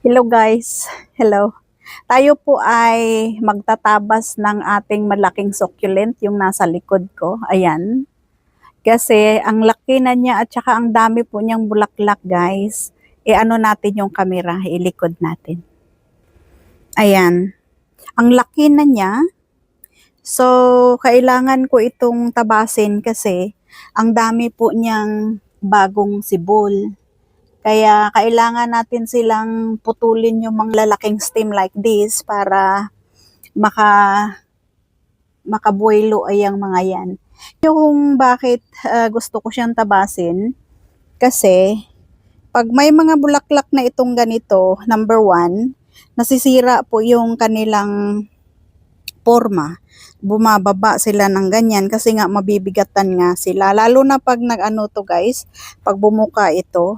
Hello guys, hello. Tayo po ay magtatabas ng ating malaking succulent, yung nasa likod ko. Ayan. Kasi ang laki na niya at saka ang dami po niyang bulaklak guys. Ano natin yung camera, ilikod natin. Ayan. Ang laki na niya. So, kailangan ko itong tabasin kasi ang dami po niyang bagong sibol. Kaya kailangan natin silang putulin yung mga lalaking stem like this para makabuelo ay ang mga yan. Yung bakit gusto ko siyang tabasin kasi pag may mga bulaklak na itong ganito, number one, nasisira po yung kanilang forma. Bumababa sila ng ganyan kasi nga mabibigatan nga sila. Lalo na pag nag-ano to guys, pag bumuka ito,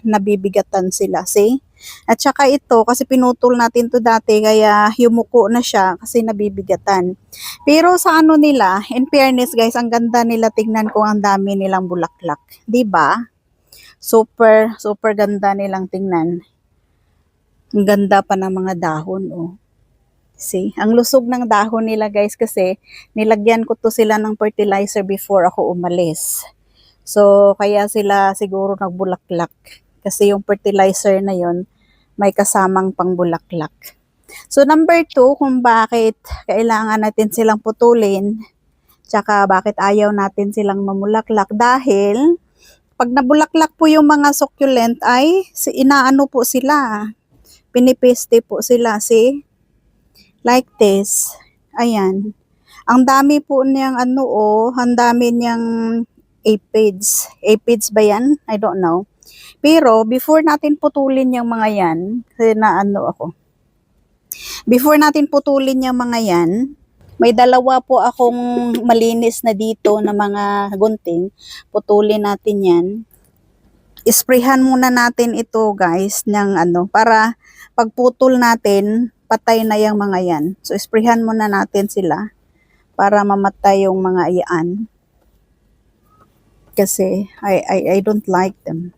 nabibigatan sila. See? At saka ito, kasi pinutol natin to dati, kaya yumuko na siya kasi nabibigatan. Pero sa ano nila, in fairness guys, ang ganda nila, tingnan ko ang dami nilang bulaklak. 'Di ba? Super, super ganda nilang tingnan. Ang ganda pa ng mga dahon, oh. See, ang lusog ng dahon nila guys kasi nilagyan ko to sila ng fertilizer before ako umalis. So, kaya sila siguro nagbulaklak. Kasi yung fertilizer na yon may kasamang pangbulaklak. So, number 2, kung bakit kailangan natin silang putulin, tsaka bakit ayaw natin silang mamulaklak. Dahil, pag nabulaklak po yung mga succulent ay inaano po sila. Pinipiste po sila, see? Like this. Ayan. Ang dami po niyang ang dami niyang aphids. Aphids ba yan? I don't know. Pero, before natin putulin yung mga yan, kasi ako. Before natin putulin yung mga yan, may dalawa po akong malinis na dito na mga gunting. Putulin natin yan. Isprayhan muna natin ito guys ng para pagputol natin, patay na yung mga yan. So, isprayhan muna natin sila para mamatay yung mga iyan. Kasi, I don't like them.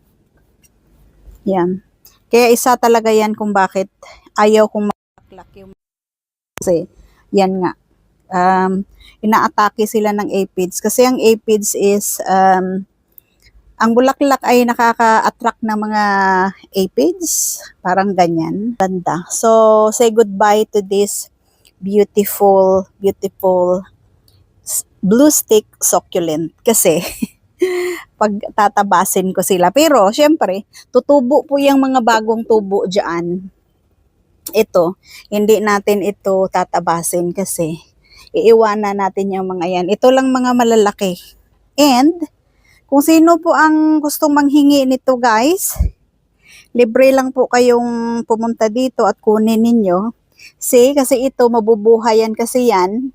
Yan. Kaya isa talaga yan kung bakit ayaw kong makaklak yung kasi, yan nga. Inaatake sila ng aphids. Kasi ang aphids is, ang bulaklak ay nakaka-attract ng mga aphids. Parang ganyan. Ganda. So, say goodbye to this beautiful, beautiful blue stick succulent. Kasi, pag tatabasin ko sila. Pero, syempre, tutubo po yung mga bagong tubo dyan. Ito, hindi natin ito tatabasin kasi iiwanan natin yung mga yan. Ito lang mga malalaki. And, kung sino po ang gustong manghingi nito guys, libre lang po kayong pumunta dito at kunin ninyo. See, kasi ito mabubuhayan kasi yan.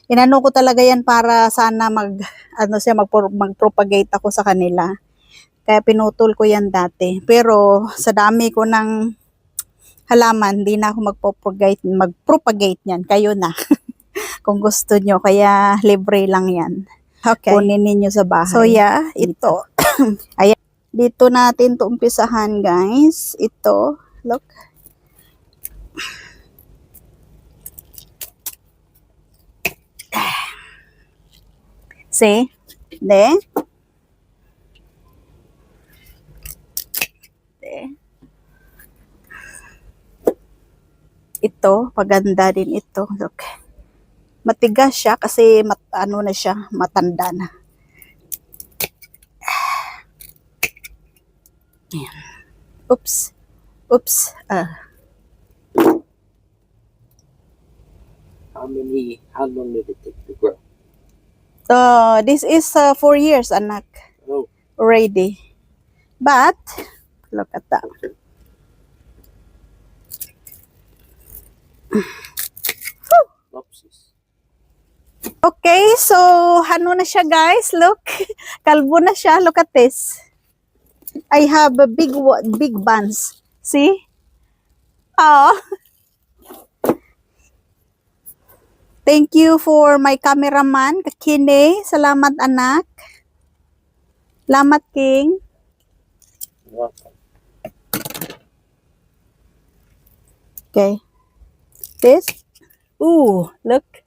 Inano ko talaga yan para sana mag-propagate ako sa kanila. Kaya pinutol ko yan dati. Pero sa dami ko ng halaman, hindi na ako mag-propagate yan. Kayo na. Kung gusto nyo. Kaya libre lang yan. Okay. Kunin ninyo sa bahay. So yeah, ito. Ayan. Dito natin to umpisahan guys. Ito. Look. See? De. Ito. Paganda din ito. Look. Matigas siya kasi na siya, matanda na. Ayan. Oops. Oops. How long did it take to grow? This is 4 years, anak. Oh. Already. But, look at that. Okay, so na siya guys, look. Kalbo na siya, look at this. I have a big buns. See? Oh. Thank you for my cameraman, Kakine. Salamat anak. Salamat King. Welcome. Okay. This. Ooh, look.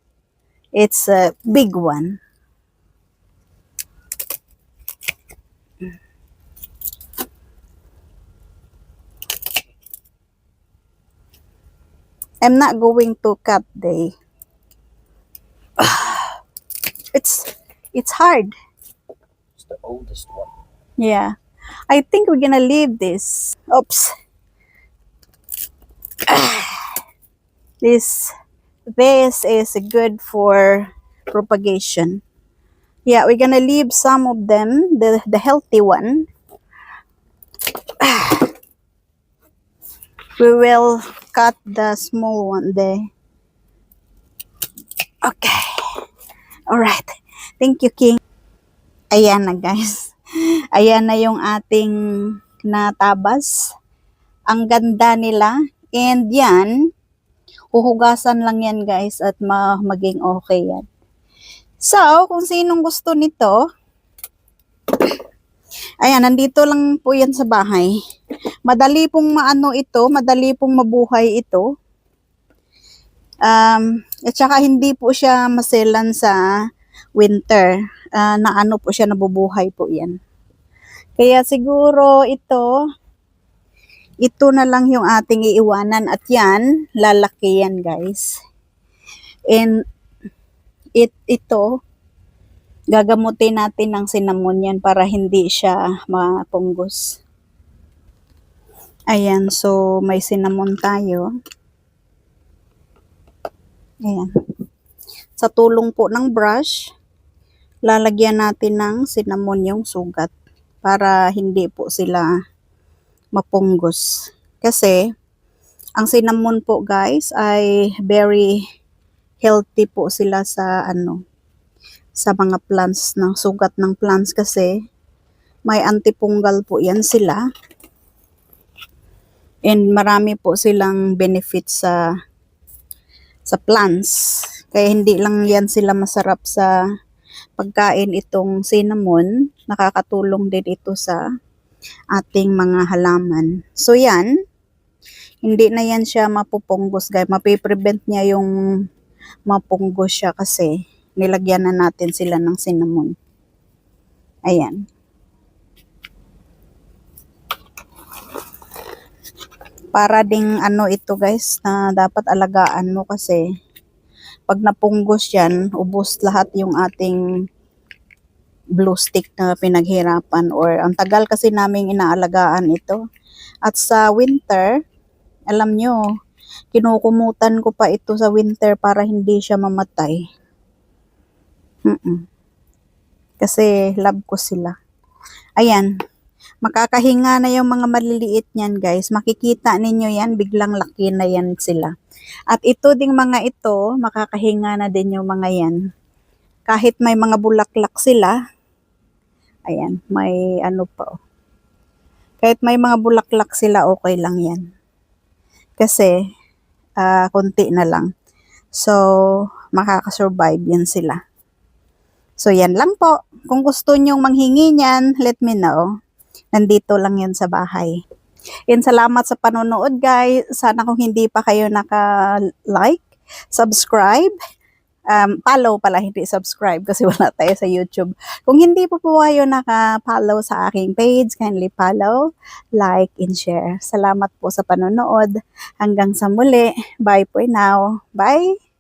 It's a big one. I'm not going to cut the. It's hard. It's the oldest one. Yeah. I think we're gonna leave this. Oops. This is good for propagation. Yeah, we're gonna leave some of them, the healthy one. We will cut the small one there. Okay. Alright. Thank you, King. Ayan na, guys. Ayan na yung ating natabas. Ang ganda nila. And yan, huhugasan lang yan, guys, at maging okay yan. So, kung sinong gusto nito, ayan, nandito lang po yan sa bahay. Madali pong maano ito, madali pong mabuhay ito. At saka hindi po siya maselan sa winter. Na ano po siya, nabubuhay po yan. Kaya siguro ito na lang yung ating iiwanan at yan, lalaki yan, guys. And ito, gagamutin natin ng cinnamon yan para hindi siya mapunggos. Ayan, so may cinnamon tayo. Ayan. Sa tulong po ng brush, lalagyan natin ng cinnamon yung sugat para hindi po sila mapunggos. Kasi, ang cinnamon po, guys, ay very healthy po sila sa sa mga plants, ng sugat ng plants kasi may antipungal po yan sila. And marami po silang benefits sa plants. Kaya hindi lang yan sila masarap sa pagkain itong cinnamon. Nakakatulong din ito sa ating mga halaman. So yan, hindi na yan siya mapupunggos, guys. Mapiprevent niya yung mapunggos siya kasi nilagyan na natin sila ng cinnamon. Ayan. Para ding ito, guys, na dapat alagaan mo kasi pag napunggos yan, ubos lahat yung ating blue stick na pinaghirapan or ang tagal kasi naming inaalagaan ito. At sa winter, alam nyo, kinukumutan ko pa ito sa winter para hindi siya mamatay. Kasi love ko sila. Ayan. Makakahinga na yung mga maliliit niyan, guys. Makikita ninyo yan, biglang laki na yan sila. At ito ding mga ito, makakahinga na din yung mga yan. Kahit may mga bulaklak sila, ayan, may pa. Kahit may mga bulaklak sila, okay lang yan. Kasi, konti na lang. So, makakasurvive yan sila. So, yan lang po. Kung gusto nyong manghingi niyan, let me know. Nandito lang yan sa bahay. And salamat sa panonood, guys. Sana kung hindi pa kayo naka-like, subscribe, follow pala, hindi subscribe kasi wala tayo sa YouTube. Kung hindi pa po kayo naka-follow sa aking page, kindly follow, like, and share. Salamat po sa panonood. Hanggang sa muli. Bye for now. Bye!